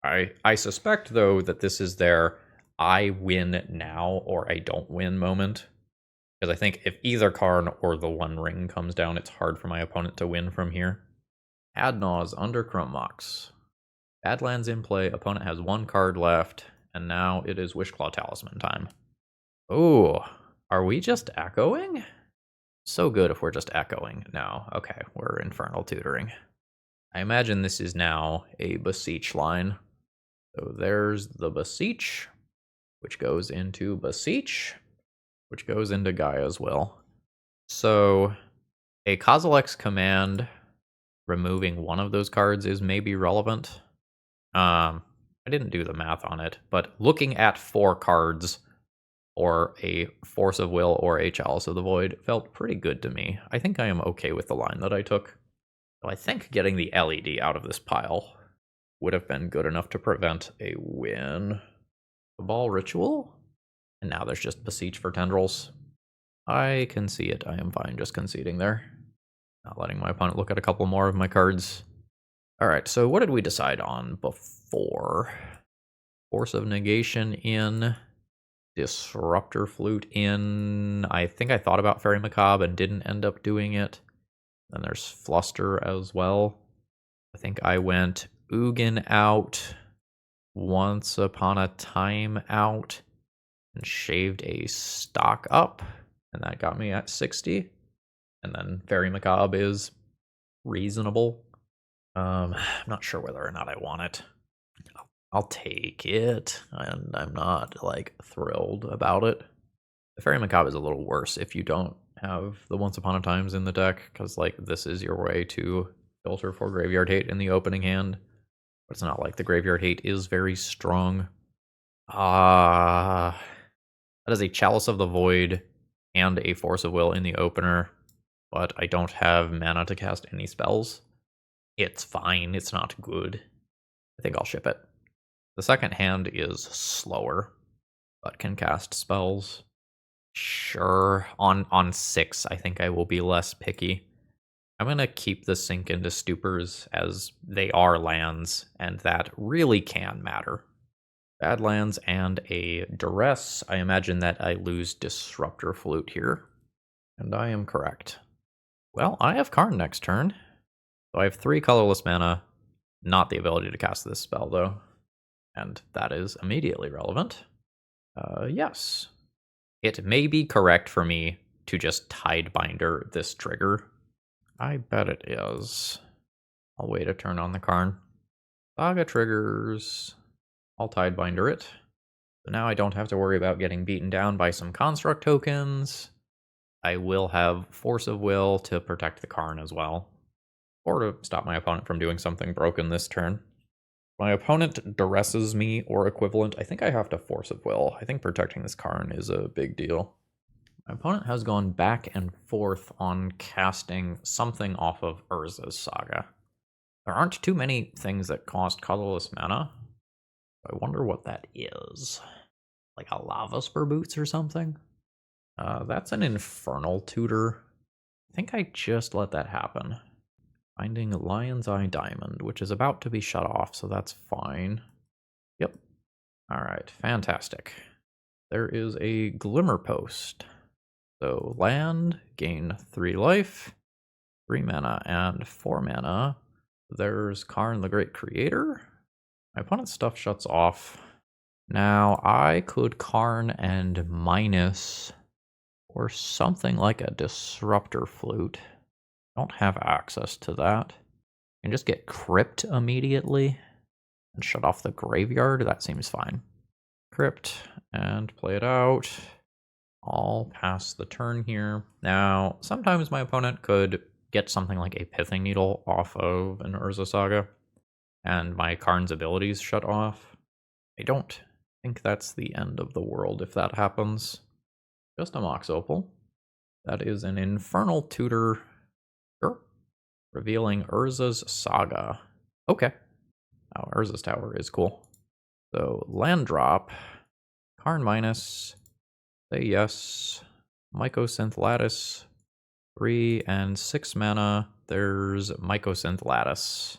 I suspect, though, that this is their I win now or I don't win moment. Because I think if either Karn or the One Ring comes down, it's hard for my opponent to win from here. Adnaw's under Chrome Mox. Badlands in play, opponent has one card left, and now it is Wishclaw Talisman time. Oh, are we just echoing? So good if we're just echoing. No, okay, we're Infernal Tutoring. I imagine this is now a Beseech line. So there's the Beseech, which goes into Beseech, which goes into Gaia's Will. So a Kozilek's command removing one of those cards is maybe relevant. I didn't do the math on it, but looking at 4 cards or a Force of Will or a Chalice of the Void felt pretty good to me. I think I am okay with the line that I took. So I think getting the LED out of this pile would have been good enough to prevent a win. Cabal Ritual? And now there's just Beseech for Tendrils. I can see it. I am fine just conceding there. Not letting my opponent look at a couple more of my cards. Alright, so what did we decide on before? Force of Negation in. Disruptor Flute in. I think I thought about Fairy Macabre and didn't end up doing it. Then there's Fluster as well. I think I went Ugin out, Once Upon a Time out, and shaved a stock up, and that got me at 60. And then Fairy Macabre is reasonable. I'm not sure whether or not I want it. I'll take it, and I'm not, like, thrilled about it. The Fairy Macabre is a little worse if you don't have the Once Upon a Times in the deck, because, like, this is your way to filter for Graveyard Hate in the opening hand. But it's not like the Graveyard Hate is very strong. That is a Chalice of the Void and a Force of Will in the opener, but I don't have mana to cast any spells. It's fine, it's not good. I think I'll ship it. The second hand is slower, but can cast spells. Sure, on 6, I think I will be less picky. I'm going to keep the Sink into Stupors as they are lands, and that really can matter. Badlands and a Duress. I imagine that I lose Disruptor Flute here, and I am correct. Well, I have Karn next turn, so I have 3 colorless mana, not the ability to cast this spell, though. And that is immediately relevant. Yes. It may be correct for me to just Tidebinder this trigger. I bet it is. I'll wait a turn on the Karn. Saga triggers. I'll Tidebinder it. So now I don't have to worry about getting beaten down by some Construct tokens. I will have Force of Will to protect the Karn as well. Or to stop my opponent from doing something broken this turn. My opponent duresses me or equivalent. I think I have to Force of Will. I think protecting this Karn is a big deal. My opponent has gone back and forth on casting something off of Urza's Saga. There aren't too many things that cost colorless mana. I wonder what that is. Like a Lava Spur Boots or something? That's an Infernal Tutor. I think I just let that happen. Finding Lion's Eye Diamond, which is about to be shut off, so that's fine. Yep. Alright, fantastic. There is a Glimmer Post. So land, gain 3 life, 3 mana, and 4 mana. There's Karn the Great Creator. My opponent's stuff shuts off. Now, I could Karn and minus, or something like a Disruptor Flute. Don't have access to that. And just get Crypt immediately and shut off the graveyard. That seems fine. Crypt and play it out. I'll pass the turn here. Now, sometimes my opponent could get something like a Pithing Needle off of an Urza Saga, and my Karn's abilities shut off. I don't think that's the end of the world if that happens. Just a Mox Opal. That is an Infernal Tutor. Sure. Revealing Urza's Saga. Okay. Oh, Urza's Tower is cool. So, land drop. Karn minus. Say yes. Mycosynth Lattice. 3 and 6 mana. There's Mycosynth Lattice.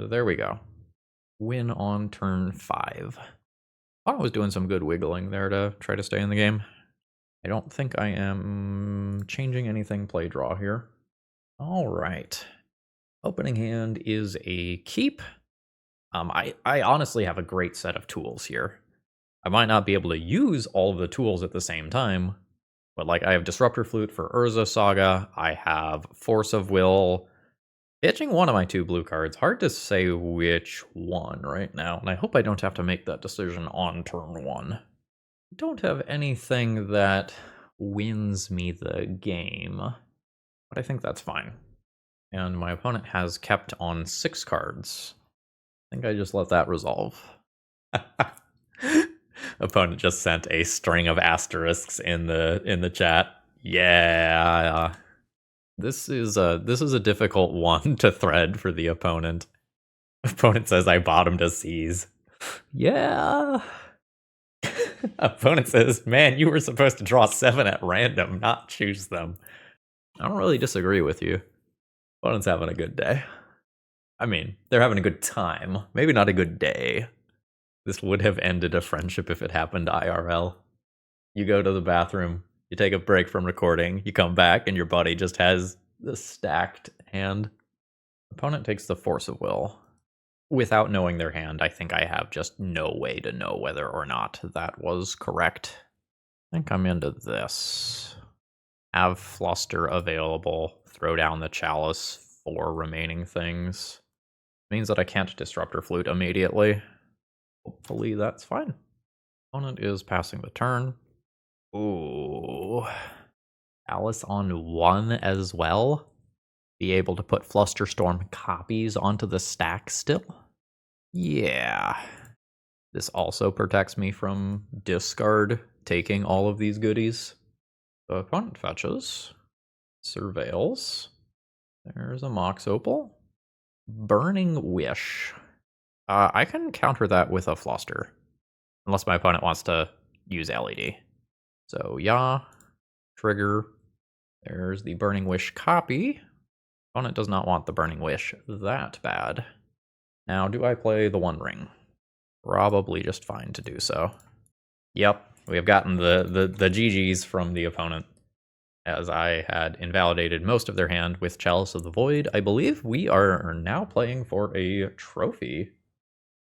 There we go. Win on turn 5. I was doing some good wiggling there to try to stay in the game. I don't think I am changing anything play draw here. All right. Opening hand is a keep. I honestly have a great set of tools here. I might not be able to use all of the tools at the same time, but like I have Disruptor Flute for Urza Saga, I have Force of Will, pitching one of my 2 blue cards. Hard to say which one right now, and I hope I don't have to make that decision on turn 1. Don't have anything that wins me the game, but I think that's fine. And my opponent has kept on 6 cards. I think I just let that resolve. Opponent just sent a string of asterisks in the chat. Yeah. This is a difficult one to thread for the opponent. Opponent says I bottomed a C's. Yeah. Opponent says, man, you were supposed to draw 7 at random, not choose them. I don't really disagree with you. Opponent's having a good day. I mean, they're having a good time. Maybe not a good day. This would have ended a friendship if it happened IRL. You go to the bathroom, you take a break from recording, you come back, and your buddy just has the stacked hand. Opponent takes the Force of Will. Without knowing their hand, I think I have just no way to know whether or not that was correct. I think I'm into this. Have Fluster available, throw down the Chalice for remaining things. Means that I can't Disruptor Flute immediately. Hopefully that's fine. Opponent is passing the turn. Ooh. Chalice on 1 as well. Be able to put Flusterstorm copies onto the stack still. Yeah. This also protects me from discard taking all of these goodies. The opponent fetches. Surveils. There's a Mox Opal. Burning Wish. I can counter that with a Fluster. Unless my opponent wants to use LED. So, yeah. Trigger. There's the Burning Wish copy. Opponent does not want the Burning Wish that bad. Now, do I play the One Ring? Probably just fine to do so. Yep, we have gotten the GGs from the opponent, as I had invalidated most of their hand with Chalice of the Void. I believe we are now playing for a trophy.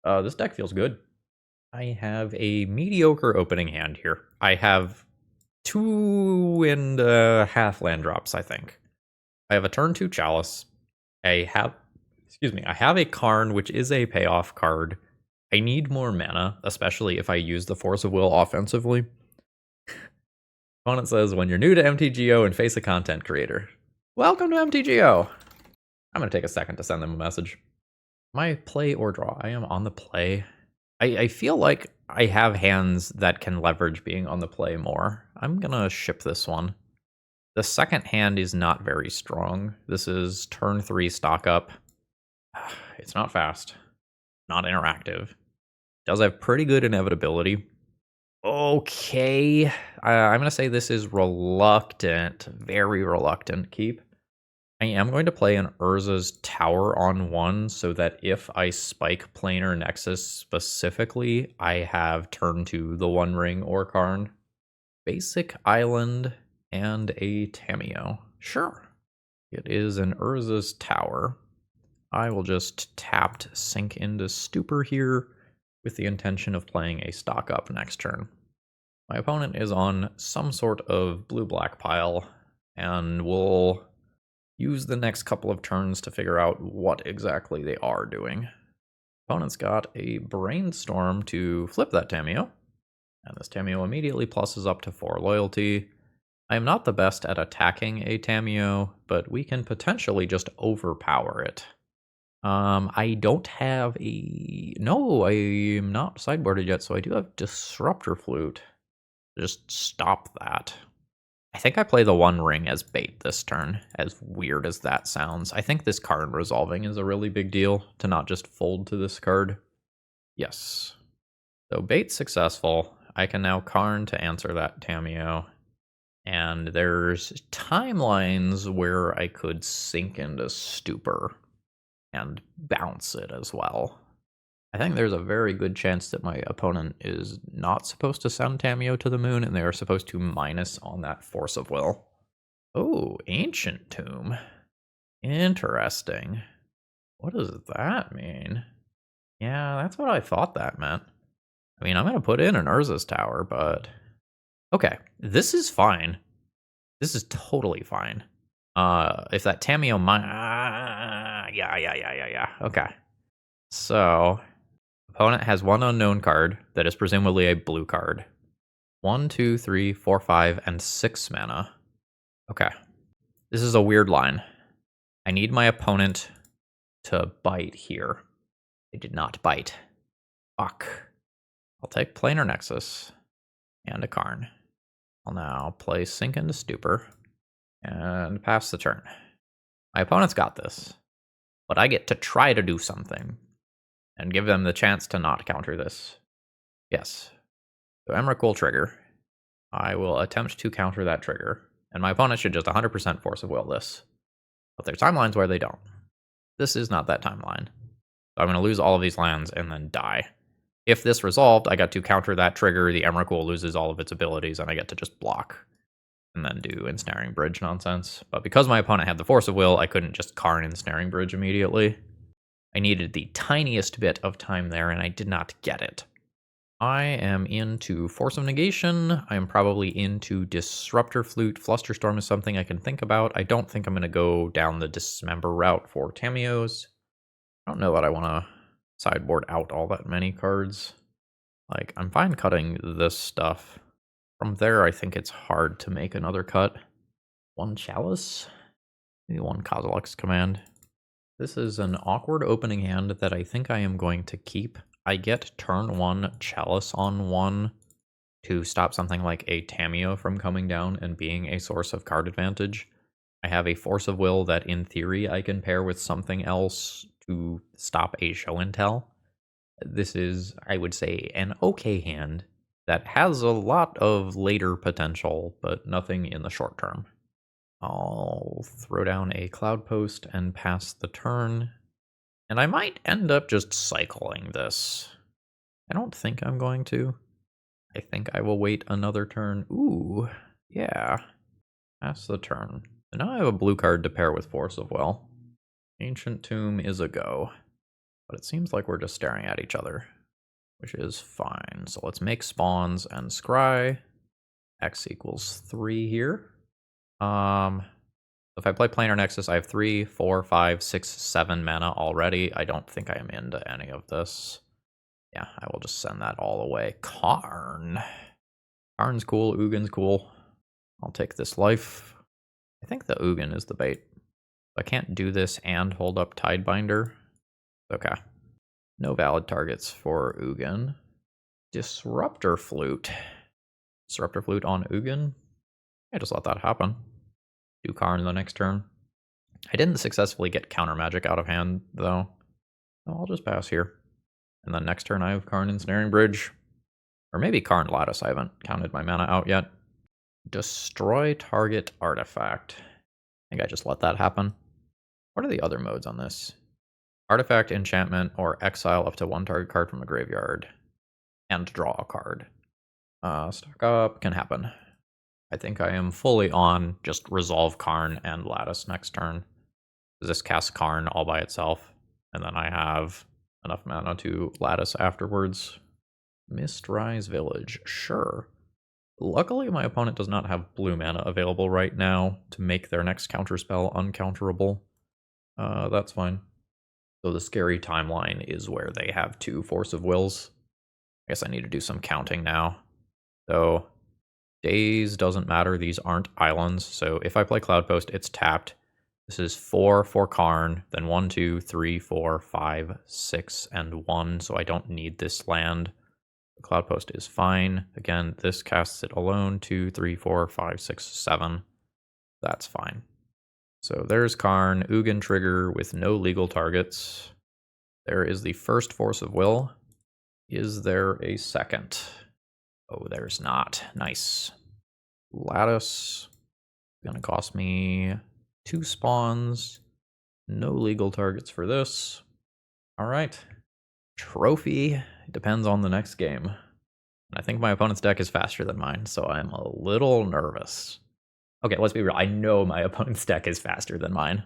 This deck feels good. I have a mediocre opening hand here. I have 2.5 land drops, I think. I have a turn 2 Chalice. I have a Karn, which is a payoff card. I need more mana, especially if I use the Force of Will offensively. Opponent says, when you're new to MTGO and face a content creator. Welcome to MTGO! I'm going to take a second to send them a message. My play or draw. I am on the play. I feel like I have hands that can leverage being on the play more. I'm going to ship this one. The second hand is not very strong. This is turn 3 stock up. It's not fast. Not interactive. Does have pretty good inevitability. Okay. I'm going to say this is reluctant. Very reluctant keep. I am going to play an Urza's Tower on 1 so that if I spike Planar Nexus specifically, I have turn 2 the One Ring or Karn. Basic Island and a Tamiyo. Sure. It is an Urza's Tower. I will just tapped sink into Stupor here with the intention of playing a stock up next turn. My opponent is on some sort of blue-black pile, and will use the next couple of turns to figure out what exactly they are doing. Opponent's got a Brainstorm to flip that Tamiyo, and this Tamiyo immediately pluses up to 4 loyalty. I am not the best at attacking a Tamiyo, but we can potentially just overpower it. I don't have a... No, I am not sideboarded yet, so I do have Disruptor Flute. Just stop that. I think I play the One Ring as bait this turn, as weird as that sounds. I think this card resolving is a really big deal, to not just fold to this card. Yes. So bait successful. I can now Karn to answer that Tamiyo. And there's timelines where I could sink into Stupor and bounce it as well. I think there's a very good chance that my opponent is not supposed to send Tamiyo to the moon, and they are supposed to minus on that force of will. Oh, Ancient Tomb. Interesting. What does that mean? Yeah, that's what I thought that meant. I mean, I'm going to put in an Urza's Tower, but... Okay, this is fine. This is totally fine. If that Tamiyo yeah. Okay. So, opponent has one unknown card that is presumably a blue card. 1, 2, 3, 4, 5, and 6 mana. Okay. This is a weird line. I need my opponent to bite here. They did not bite. Fuck. I'll take Planar Nexus and a Karn. I'll now play Sink into Stupor and pass the turn. My opponent's got this, but I get to try to do something and give them the chance to not counter this. Yes. So Emrakul will trigger. I will attempt to counter that trigger, and my opponent should just 100% force of will this. But there's timelines where they don't. This is not that timeline. So I'm going to lose all of these lands and then die. If this resolved, I got to counter that trigger, the Emrakul loses all of its abilities, and I get to just block. And then do Ensnaring Bridge nonsense. But because my opponent had the Force of Will, I couldn't just Karn Ensnaring Bridge immediately. I needed the tiniest bit of time there, and I did not get it. I am into Force of Negation. I am probably into Disruptor Flute. Flusterstorm is something I can think about. I don't think I'm going to go down the Dismember route for Tamiyos. I don't know that I want to sideboard out all that many cards. Like, I'm fine cutting this stuff. From there, I think it's hard to make another cut. One Chalice? Maybe one Kozilek's Command. This is an awkward opening hand that I think I am going to keep. I get turn 1 Chalice on 1 to stop something like a Tamiyo from coming down and being a source of card advantage. I have a Force of Will that in theory I can pair with something else to stop a Show and Tell. This is, I would say, an okay hand that has a lot of later potential, but nothing in the short term. I'll throw down a Cloudpost and pass the turn. And I might end up just cycling this. I don't think I'm going to. I think I will wait another turn. Ooh, yeah. Pass the turn. And now I have a blue card to pair with Force of Will. Ancient Tomb is a go. But it seems like we're just staring at each other, which is fine. So let's make spawns and scry. X equals 3 here. If I play Planar Nexus, I have 3, 4, 5, 6, 7 mana already. I don't think I am into any of this. Yeah, I will just send that all away. Karn. Karn's cool, Ugin's cool. I'll take this life. I think the Ugin is the bait. I can't do this and hold up Tidebinder. Okay. No valid targets for Ugin. Disruptor Flute. Disruptor Flute on Ugin. I just let that happen. Do Karn the next turn. I didn't successfully get counter magic out of hand, though. So I'll just pass here. And then next turn I have Karn Ensnaring Bridge. Or maybe Karn Lattice. I haven't counted my mana out yet. Destroy target artifact. I think I just let that happen. What are the other modes on this? Artifact, enchantment, or exile up to 1 target card from a graveyard. And draw a card. Stock up can happen. I think I am fully on just resolve Karn and Lattice next turn. This casts Karn all by itself. And then I have enough mana to Lattice afterwards. Mistrise Village, sure. Luckily, my opponent does not have blue mana available right now to make their next counterspell uncounterable. That's fine. So the scary timeline is where they have 2 Force of Wills. I guess I need to do some counting now. So days doesn't matter. These aren't islands. So if I play Cloudpost, it's tapped. This is 4 for Karn, then 1, 2, 3, 4, 5, 6, and 1. So I don't need this land. The Cloudpost is fine. Again, this casts it alone. 2, 3, 4, 5, 6, 7. That's fine. So there's Karn, Ugin trigger with no legal targets. There is the first Force of Will. Is there a second? Oh, there's not. Nice. Lattice. Gonna cost me 2 spawns. No legal targets for this. All right. Trophy. It depends on the next game. I think my opponent's deck is faster than mine, so I'm a little nervous. Okay, let's be real. I know my opponent's deck is faster than mine.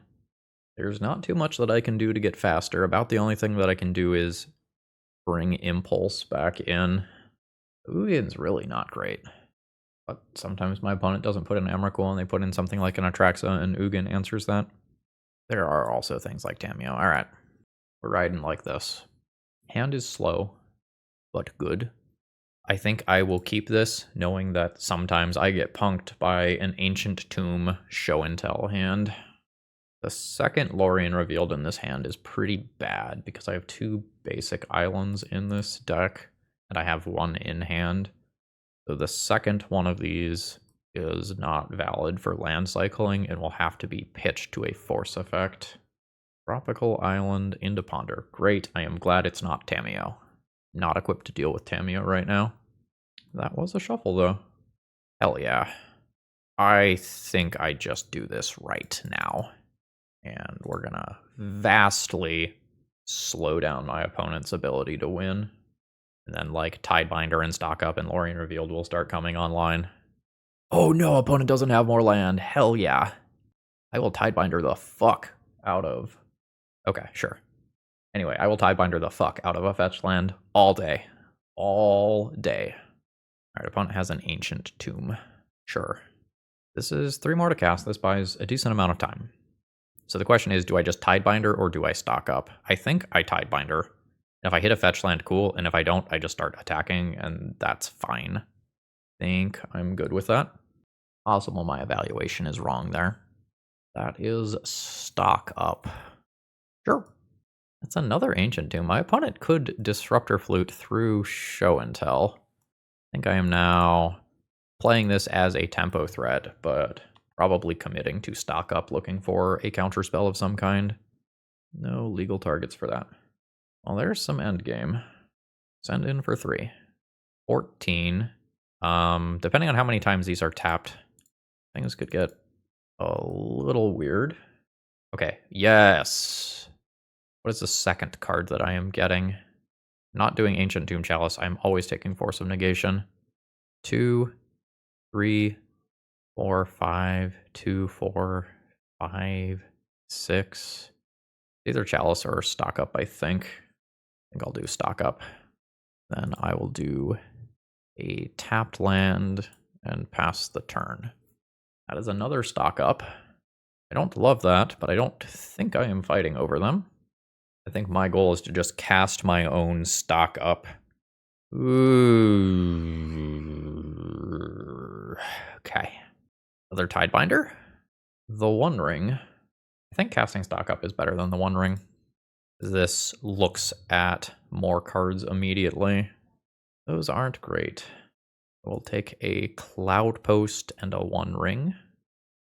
There's not too much that I can do to get faster. About the only thing that I can do is bring Impulse back in. Ugin's really not great. But sometimes my opponent doesn't put in Emrakul and they put in something like an Atraxa and Ugin answers that. There are also things like ThrabenU. Alright, we're riding like this. Hand is slow, but good. I think I will keep this, knowing that sometimes I get punked by an Ancient Tomb show and tell hand. The second Lorien revealed in this hand is pretty bad, because I have 2 basic islands in this deck, and I have 1 in hand. So the second one of these is not valid for land cycling and will have to be pitched to a force effect. Tropical Island into Ponder. Great, I am glad it's not ThrabenU. Not equipped to deal with ThrabenU right now. That was a shuffle though. Hell yeah. I think I just do this right now. And we're gonna vastly slow down my opponent's ability to win. And then like Tidebinder and Stock Up and Lorien Revealed will start coming online. Oh no, opponent doesn't have more land. Hell yeah. I will Tidebinder the fuck out of... Okay, sure. Anyway, I will Tidebinder the fuck out of a fetch land all day. All day. Alright, opponent has an Ancient Tomb. Sure. This is 3 more to cast. This buys a decent amount of time. So the question is, do I just Tidebinder or do I Stock Up? I think I Tidebinder. If I hit a fetch land, cool. And if I don't, I just start attacking, and that's fine. I think I'm good with that. Possible my evaluation is wrong there. That is Stock Up. Sure. That's another Ancient Tomb. My opponent could Disruptor Flute through Show and Tell. I think I am now playing this as a tempo threat, but probably committing to Stock Up, looking for a counter spell of some kind. No legal targets for that. Well, there's some endgame. Send in for 3. 14. Depending on how many times these are tapped, things could get a little weird. Okay, yes. What is the second card that I am getting? Not doing Ancient Tomb Chalice. I'm always taking Force of Negation. 2, 3, 4, 5, 2, 4, 5, 6. Either Chalice or Stock Up, I think. I think I'll do Stock Up. Then I will do a tapped land and pass the turn. That is another Stock Up. I don't love that, but I don't think I am fighting over them. I think my goal is to just cast my own Stock Up. Ooh. Okay. Another Tidebinder. The One Ring. I think casting Stock Up is better than the One Ring. This looks at more cards immediately. Those aren't great. We'll take a Cloudpost and a One Ring.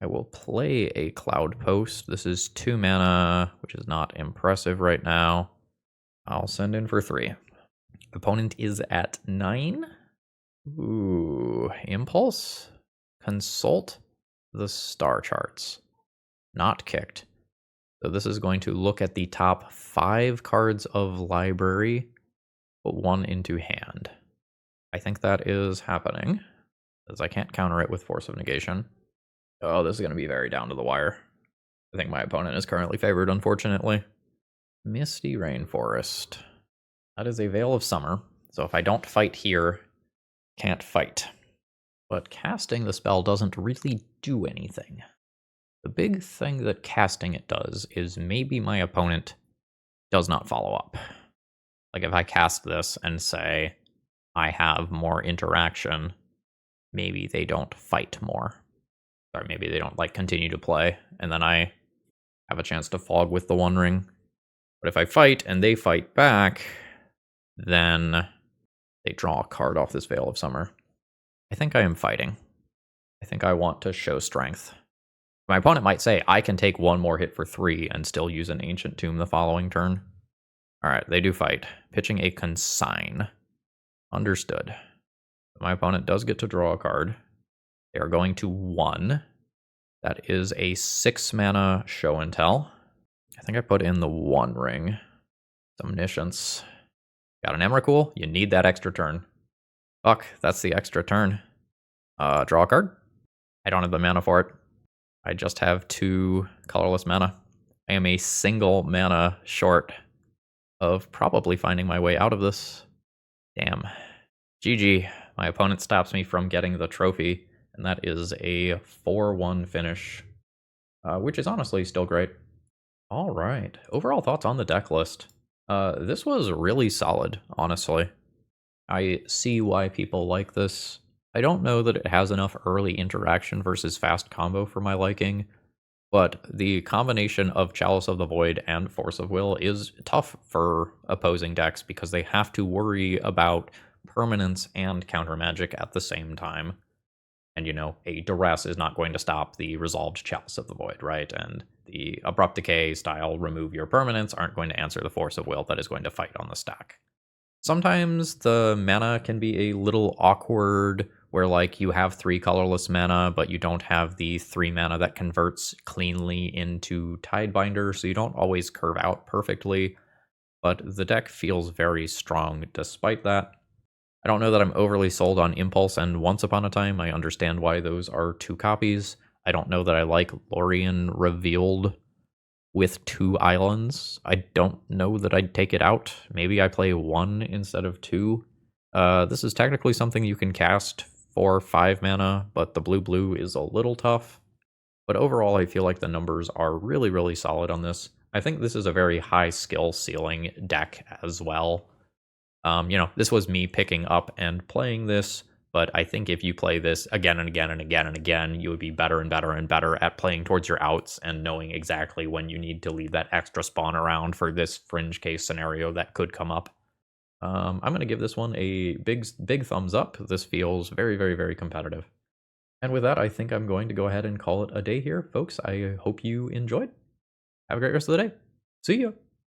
I will play a Cloudpost. This is 2 mana, which is not impressive right now. I'll send in for 3. Opponent is at 9. Ooh, Impulse. Consult the star charts. Not kicked. So this is going to look at the top 5 cards of library, put 1 into hand. I think that is happening, as I can't counter it with Force of Negation. Oh, this is going to be very down to the wire. I think my opponent is currently favored, unfortunately. Misty Rainforest. That is a Veil of Summer, so if I don't fight here, can't fight. But casting the spell doesn't really do anything. The big thing that casting it does is maybe my opponent does not follow up. Like if I cast this and say I have more interaction, maybe they don't fight more. Or maybe they don't like continue to play, and then I have a chance to fog with the One Ring. But if I fight and they fight back, then they draw a card off this Veil of Summer. I think I am fighting. I think I want to show strength. My opponent might say, I can take 1 more hit for 3 and still use an Ancient Tomb the following turn. Alright, they do fight. Pitching a Consign. Understood. My opponent does get to draw a card. They are going to 1. That is a 6 mana Show and Tell. I think I put in the One Ring. Omniscience. Got an Emrakul? You need that extra turn. Fuck, that's the extra turn. Draw a card? I don't have the mana for it. I just have 2 colorless mana. I am a single mana short of probably finding my way out of this. Damn. GG. My opponent stops me from getting the trophy, and that is a 4-1 finish, which is honestly still great. All right. Overall thoughts on the deck list. This was really solid, honestly. I see why people like this. I don't know that it has enough early interaction versus fast combo for my liking, but the combination of Chalice of the Void and Force of Will is tough for opposing decks because they have to worry about permanence and counter magic at the same time. And, you know, a Duress is not going to stop the resolved Chalice of the Void, right? And the Abrupt Decay style remove your permanence aren't going to answer the Force of Will that is going to fight on the stack. Sometimes the mana can be a little awkward, where like you have 3 colorless mana, but you don't have the 3 mana that converts cleanly into Tidebinder, so you don't always curve out perfectly, but the deck feels very strong despite that. I don't know that I'm overly sold on Impulse and Once Upon a Time. I understand why those are 2 copies. I don't know that I like Lorien Revealed with 2 islands. I don't know that I'd take it out. Maybe I play 1 instead of 2. This is technically something you can cast for 5 mana, but the blue is a little tough. But overall, I feel like the numbers are really, really solid on this. I think this is a very high skill ceiling deck as well. You know, this was me picking up and playing this, but I think if you play this again and again and again and again, you would be better and better and better at playing towards your outs and knowing exactly when you need to leave that extra spawn around for this fringe case scenario that could come up. I'm going to give this one a big thumbs up. This feels very, very, very competitive. And with that, I think I'm going to go ahead and call it a day here, folks. I hope you enjoyed. Have a great rest of the day. See ya.